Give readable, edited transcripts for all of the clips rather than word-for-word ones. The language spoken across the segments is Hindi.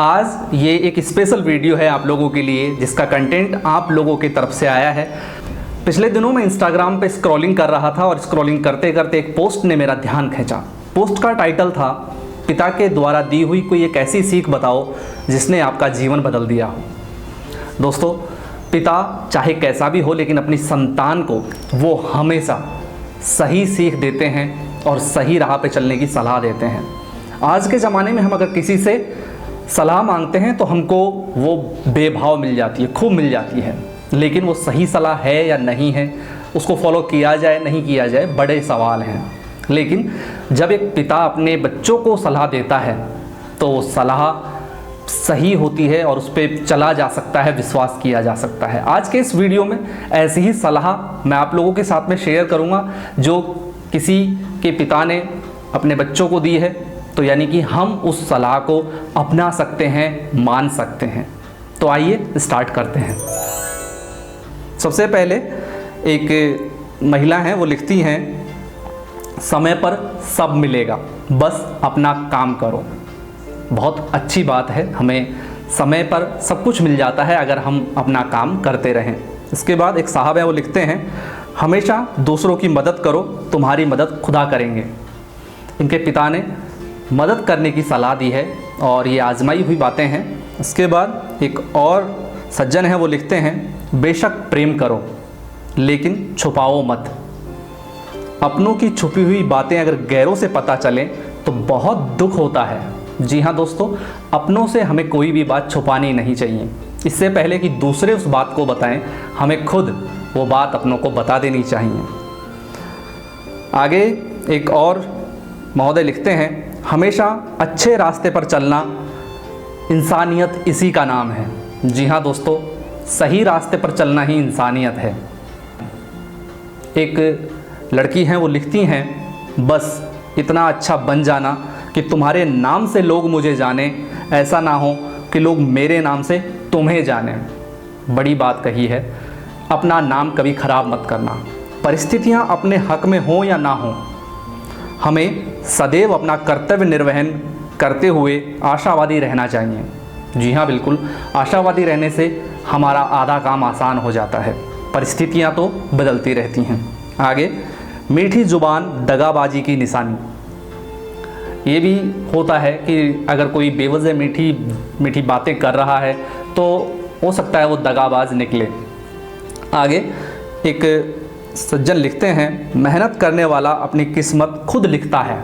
आज ये एक स्पेशल वीडियो है आप लोगों के लिए, जिसका कंटेंट आप लोगों की तरफ से आया है। पिछले दिनों मैं इंस्टाग्राम पे स्क्रॉलिंग कर रहा था और स्क्रॉलिंग करते करते एक पोस्ट ने मेरा ध्यान खींचा। पोस्ट का टाइटल था, पिता के द्वारा दी हुई कोई एक ऐसी सीख बताओ जिसने आपका जीवन बदल दिया हो। दोस्तों, पिता चाहे कैसा भी हो, लेकिन अपनी संतान को वो हमेशा सही सीख देते हैं और सही राह पे चलने की सलाह देते हैं। आज के ज़माने में हम अगर किसी से सलाह मांगते हैं तो हमको वो बेभाव मिल जाती है, खूब मिल जाती है, लेकिन वो सही सलाह है या नहीं है, उसको फॉलो किया जाए नहीं किया जाए, बड़े सवाल हैं। लेकिन जब एक पिता अपने बच्चों को सलाह देता है तो वो सलाह सही होती है और उस पर चला जा सकता है, विश्वास किया जा सकता है। आज के इस वीडियो में ऐसी ही सलाह मैं आप लोगों के साथ में शेयर करूंगा जो किसी के पिता ने अपने बच्चों को दी है, तो यानी कि हम उस सलाह को अपना सकते हैं, मान सकते हैं। तो आइए स्टार्ट करते हैं। सबसे पहले एक महिला हैं, वो लिखती हैं, समय पर सब मिलेगा, बस अपना काम करो। बहुत अच्छी बात है, हमें समय पर सब कुछ मिल जाता है अगर हम अपना काम करते रहें। इसके बाद एक साहब है, वो लिखते हैं, हमेशा दूसरों की मदद करो, तुम्हारी मदद खुदा करेंगे। इनके पिता ने मदद करने की सलाह दी है और ये आजमाई हुई बातें हैं। इसके बाद एक और सज्जन है, वो लिखते हैं, बेशक प्रेम करो लेकिन छुपाओ मत। अपनों की छुपी हुई बातें अगर गैरों से पता चलें तो बहुत दुख होता है। जी हाँ दोस्तों, अपनों से हमें कोई भी बात छुपानी नहीं चाहिए। इससे पहले कि दूसरे उस बात को बताएं, हमें खुद वो बात अपनों को बता देनी चाहिए। आगे एक और महोदय लिखते हैं, हमेशा अच्छे रास्ते पर चलना इंसानियत इसी का नाम है। जी हाँ दोस्तों, सही रास्ते पर चलना ही इंसानियत है। एक लड़की हैं, वो लिखती हैं, बस इतना अच्छा बन जाना कि तुम्हारे नाम से लोग मुझे जाने, ऐसा ना हो कि लोग मेरे नाम से तुम्हें जाने। बड़ी बात कही है। अपना नाम कभी ख़राब मत करना। परिस्थितियाँ अपने हक में हों या ना हों, हमें सदैव अपना कर्तव्य निर्वहन करते हुए आशावादी रहना चाहिए। जी हाँ बिल्कुल, आशावादी रहने से हमारा आधा काम आसान हो जाता है। परिस्थितियाँ तो बदलती रहती हैं। आगे, मीठी ज़ुबान दगाबाजी की निशानी। ये भी होता है कि अगर कोई बेवजह मीठी मीठी बातें कर रहा है तो हो सकता है वो दगाबाज निकले। आगे एक सज्जन लिखते हैं, मेहनत करने वाला अपनी किस्मत खुद लिखता है।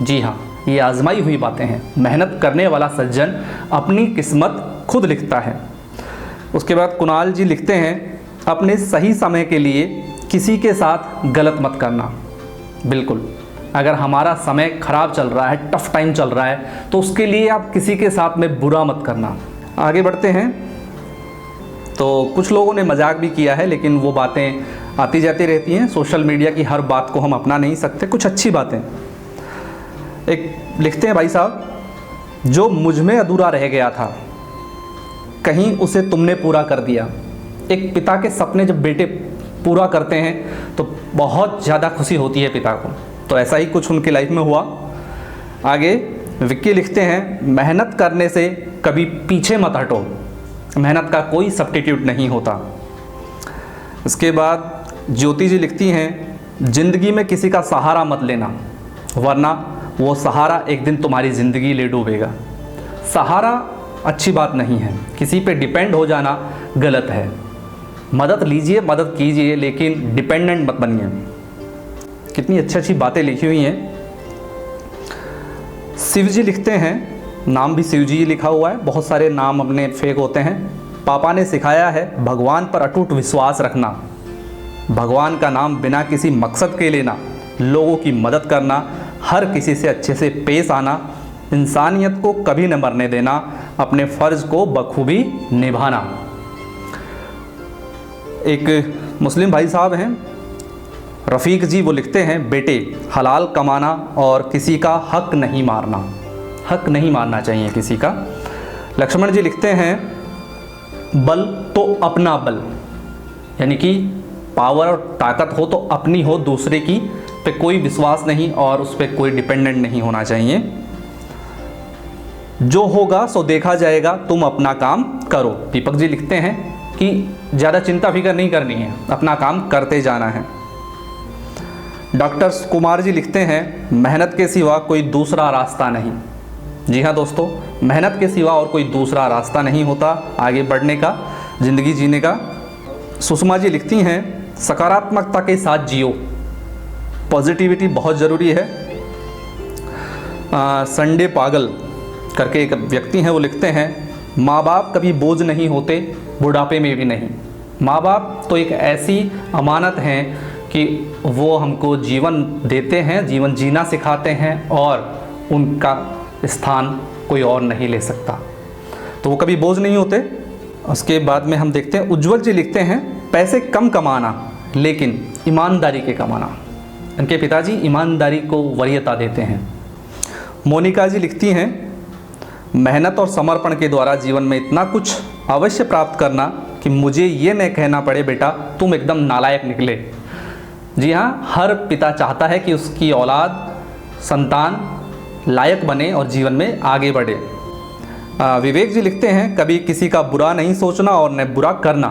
जी हाँ, ये आजमाई हुई बातें हैं। मेहनत करने वाला सज्जन अपनी किस्मत खुद लिखता है। उसके बाद कुणाल जी लिखते हैं, अपने सही समय के लिए किसी के साथ गलत मत करना। बिल्कुल, अगर हमारा समय ख़राब चल रहा है, टफ टाइम चल रहा है, तो उसके लिए आप किसी के साथ में बुरा मत करना। आगे बढ़ते हैं। तो कुछ लोगों ने मजाक भी किया है, लेकिन वो बातें आती जाती रहती हैं। सोशल मीडिया की हर बात को हम अपना नहीं सकते। कुछ अच्छी बातें एक लिखते हैं, भाई साहब, जो मुझ में अधूरा रह गया था कहीं उसे तुमने पूरा कर दिया। एक पिता के सपने जब बेटे पूरा करते हैं तो बहुत ज़्यादा खुशी होती है पिता को। तो ऐसा ही कुछ उनकी लाइफ में हुआ। आगे विक्की लिखते हैं, मेहनत करने से कभी पीछे मत हटो, मेहनत का कोई सब्स्टिट्यूट नहीं होता। इसके बाद ज्योति जी लिखती हैं, ज़िंदगी में किसी का सहारा मत लेना, वरना वो सहारा एक दिन तुम्हारी ज़िंदगी ले डूबेगा। सहारा अच्छी बात नहीं है, किसी पे डिपेंड हो जाना गलत है। मदद लीजिए, मदद कीजिए, लेकिन डिपेंडेंट मत बनिए। कितनी अच्छी अच्छी बातें लिखी हुई हैं। शिव जी लिखते हैं, नाम भी शिव जी लिखा हुआ है, बहुत सारे नाम अपने फेक होते हैं। पापा ने सिखाया है भगवान पर अटूट विश्वास रखना, भगवान का नाम बिना किसी मकसद के लेना, लोगों की मदद करना, हर किसी से अच्छे से पेश आना, इंसानियत को कभी न मरने देना, अपने फ़र्ज़ को बखूबी निभाना। एक मुस्लिम भाई साहब हैं, रफ़ीक जी, वो लिखते हैं, बेटे हलाल कमाना और किसी का हक नहीं मारना, हक नहीं मारना चाहिए किसी का। लक्ष्मण जी लिखते हैं, बल तो अपना बल, यानी कि पावर और ताकत हो तो अपनी हो, दूसरे की पे कोई विश्वास नहीं और उस पर कोई डिपेंडेंट नहीं होना चाहिए। जो होगा सो देखा जाएगा, तुम अपना काम करो। दीपक जी लिखते हैं कि ज़्यादा चिंता फिक्र नहीं करनी है, अपना काम करते जाना है। डॉक्टर कुमार जी लिखते हैं मेहनत के सिवा कोई दूसरा रास्ता नहीं। जी हाँ दोस्तों, मेहनत के सिवा और कोई दूसरा रास्ता नहीं होता आगे बढ़ने का, ज़िंदगी जीने का। सुषमा जी लिखती हैं सकारात्मकता के साथ जियो, पॉजिटिविटी बहुत ज़रूरी है। संडे पागल करके एक व्यक्ति हैं, वो लिखते हैं माँ बाप कभी बोझ नहीं होते, बुढ़ापे में भी नहीं। माँ बाप तो एक ऐसी अमानत हैं कि वो हमको जीवन देते हैं, जीवन जीना सिखाते हैं और उनका स्थान कोई और नहीं ले सकता, तो वो कभी बोझ नहीं होते। उसके बाद में हम देखते हैं उज्जवल जी लिखते हैं पैसे कम कमाना लेकिन ईमानदारी के कमाना। इनके पिताजी ईमानदारी को वरीयता देते हैं। मोनिका जी लिखती हैं मेहनत और समर्पण के द्वारा जीवन में इतना कुछ अवश्य प्राप्त करना कि मुझे ये न कहना पड़े बेटा तुम एकदम नालायक निकले। जी हाँ, हर पिता चाहता है कि उसकी औलाद, संतान लायक बने और जीवन में आगे बढ़े। विवेक जी लिखते हैं कभी किसी का बुरा नहीं सोचना और न बुरा करना।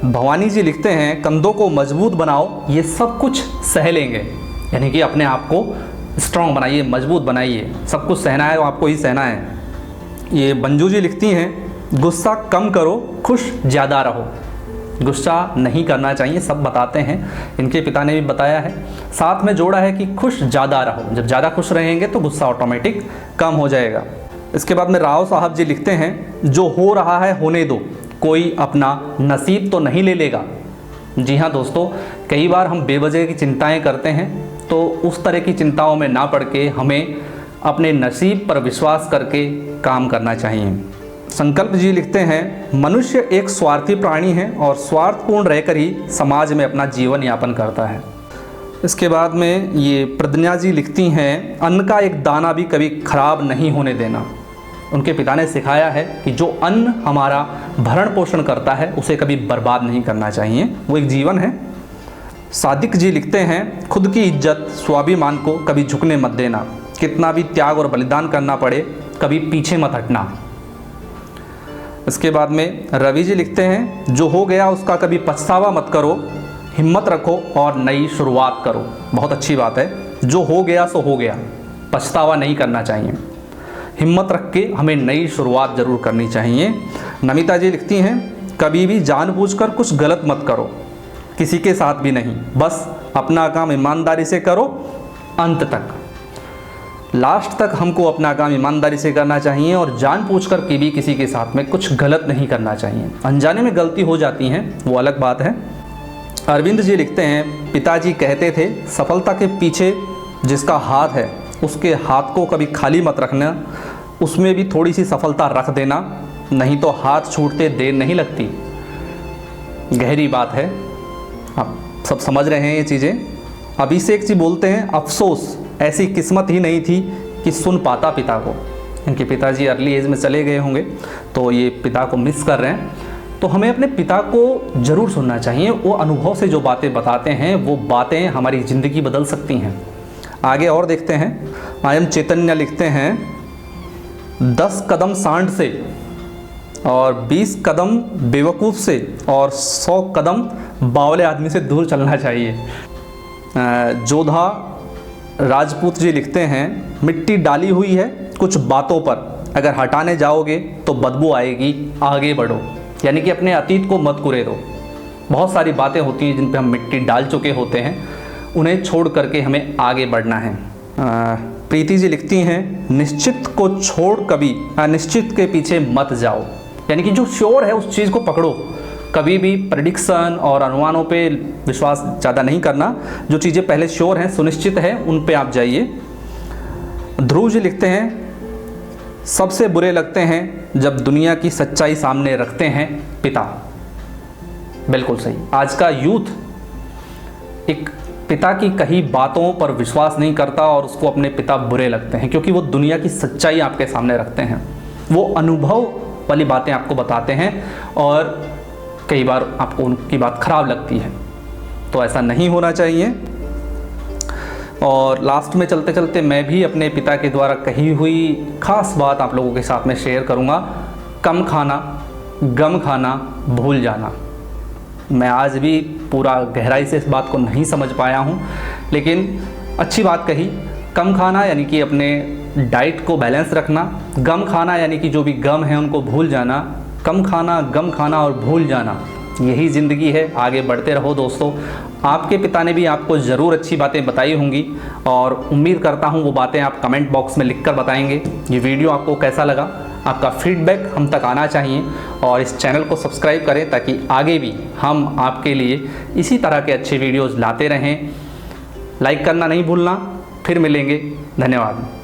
भवानी जी लिखते हैं कंधों को मजबूत बनाओ, ये सब कुछ सह लेंगे, यानी कि अपने आप को स्ट्रॉन्ग बनाइए, मजबूत बनाइए, सब कुछ सहना है, आपको ही सहना है। ये मंजू जी लिखती हैं गुस्सा कम करो, खुश ज़्यादा रहो। गुस्सा नहीं करना चाहिए, सब बताते हैं, इनके पिता ने भी बताया है। साथ में जोड़ा है कि खुश ज़्यादा रहो, जब ज़्यादा खुश रहेंगे तो गुस्सा ऑटोमेटिक कम हो जाएगा। इसके बाद में राव साहब जी लिखते हैं जो हो रहा है होने दो, कोई अपना नसीब तो नहीं ले लेगा। जी हाँ दोस्तों, कई बार हम बेवजह की चिंताएं करते हैं, तो उस तरह की चिंताओं में ना पड़ के हमें अपने नसीब पर विश्वास करके काम करना चाहिए। संकल्प जी लिखते हैं मनुष्य एक स्वार्थी प्राणी है और स्वार्थपूर्ण रहकर ही समाज में अपना जीवन यापन करता है। इसके बाद में ये प्रज्ञा जी लिखती हैं अन्न का एक दाना भी कभी खराब नहीं होने देना। उनके पिता ने सिखाया है कि जो अन्न हमारा भरण पोषण करता है उसे कभी बर्बाद नहीं करना चाहिए, वो एक जीवन है। सादिक जी लिखते हैं खुद की इज्जत, स्वाभिमान को कभी झुकने मत देना, कितना भी त्याग और बलिदान करना पड़े कभी पीछे मत हटना। इसके बाद में रवि जी लिखते हैं जो हो गया उसका कभी पछतावा मत करो, हिम्मत रखो और नई शुरुआत करो। बहुत अच्छी बात है, जो हो गया सो हो गया, पछतावा नहीं करना चाहिए, हिम्मत रख के हमें नई शुरुआत ज़रूर करनी चाहिए। नमिता जी लिखती हैं कभी भी जानबूझकर कुछ गलत मत करो, किसी के साथ भी नहीं, बस अपना काम ईमानदारी से करो अंत तक, लास्ट तक हमको अपना काम ईमानदारी से करना चाहिए और जानबूझकर के भी किसी के साथ में कुछ गलत नहीं करना चाहिए। अनजाने में गलती हो जाती हैं, वो अलग बात है। अरविंद जी लिखते हैं पिताजी कहते थे सफलता के पीछे जिसका हाथ है उसके हाथ को कभी खाली मत रखना, उसमें भी थोड़ी सी सफलता रख देना, नहीं तो हाथ छूटते देर नहीं लगती। गहरी बात है, आप सब समझ रहे हैं ये चीज़ें। अभिषेक जी बोलते हैं अफसोस ऐसी किस्मत ही नहीं थी कि सुन पाता पिता को। इनके पिताजी अर्ली एज में चले गए होंगे, तो ये पिता को मिस कर रहे हैं। तो हमें अपने पिता को ज़रूर सुनना चाहिए, वो अनुभव से जो बातें बताते हैं वो बातें हमारी ज़िंदगी बदल सकती हैं। आगे और देखते हैं। आयम चैतन्य लिखते हैं 10 कदम सांड से और 20 कदम बेवकूफ़ से और 100 कदम बावले आदमी से दूर चलना चाहिए। जोधा राजपूत जी लिखते हैं मिट्टी डाली हुई है कुछ बातों पर, अगर हटाने जाओगे तो बदबू आएगी, आगे बढ़ो। यानी कि अपने अतीत को मत कुरेदो। बहुत सारी बातें होती हैं जिन पे हम मिट्टी डाल चुके होते हैं, उन्हें छोड़ करके हमें आगे बढ़ना है। प्रीति जी लिखती हैं निश्चित को छोड़ कभी अनिश्चित के पीछे मत जाओ। यानी कि जो श्योर है उस चीज़ को पकड़ो, कभी भी प्रेडिक्शन और अनुमानों पे विश्वास ज़्यादा नहीं करना। जो चीज़ें पहले श्योर हैं, सुनिश्चित है, उन पे आप जाइए। ध्रुव जी लिखते हैं सबसे बुरे लगते हैं जब दुनिया की सच्चाई सामने रखते हैं पिता। बिल्कुल सही। आज का यूथ एक पिता की कही बातों पर विश्वास नहीं करता और उसको अपने पिता बुरे लगते हैं, क्योंकि वो दुनिया की सच्चाई आपके सामने रखते हैं, वो अनुभव वाली बातें आपको बताते हैं और कई बार आपको उनकी बात खराब लगती है। तो ऐसा नहीं होना चाहिए। और लास्ट में चलते चलते मैं भी अपने पिता के द्वारा कही हुई ख़ास बात आप लोगों के साथ में शेयर करूँगा। कम खाना, गम खाना, भूल जाना। मैं आज भी पूरा गहराई से इस बात को नहीं समझ पाया हूँ, लेकिन अच्छी बात कही। कम खाना यानी कि अपने डाइट को बैलेंस रखना, गम खाना यानी कि जो भी गम है उनको भूल जाना। कम खाना, गम खाना और भूल जाना, यही ज़िंदगी है। आगे बढ़ते रहो दोस्तों। आपके पिता ने भी आपको ज़रूर अच्छी बातें बताई होंगी और उम्मीद करता हूँ वो बातें आप कमेंट बॉक्स में लिखकर बताएंगे। ये वीडियो आपको कैसा लगा, आपका फीडबैक हम तक आना चाहिए और इस चैनल को सब्सक्राइब करें ताकि आगे भी हम आपके लिए इसी तरह के अच्छे वीडियोज़ लाते रहें। लाइक करना नहीं भूलना। फिर मिलेंगे। धन्यवाद।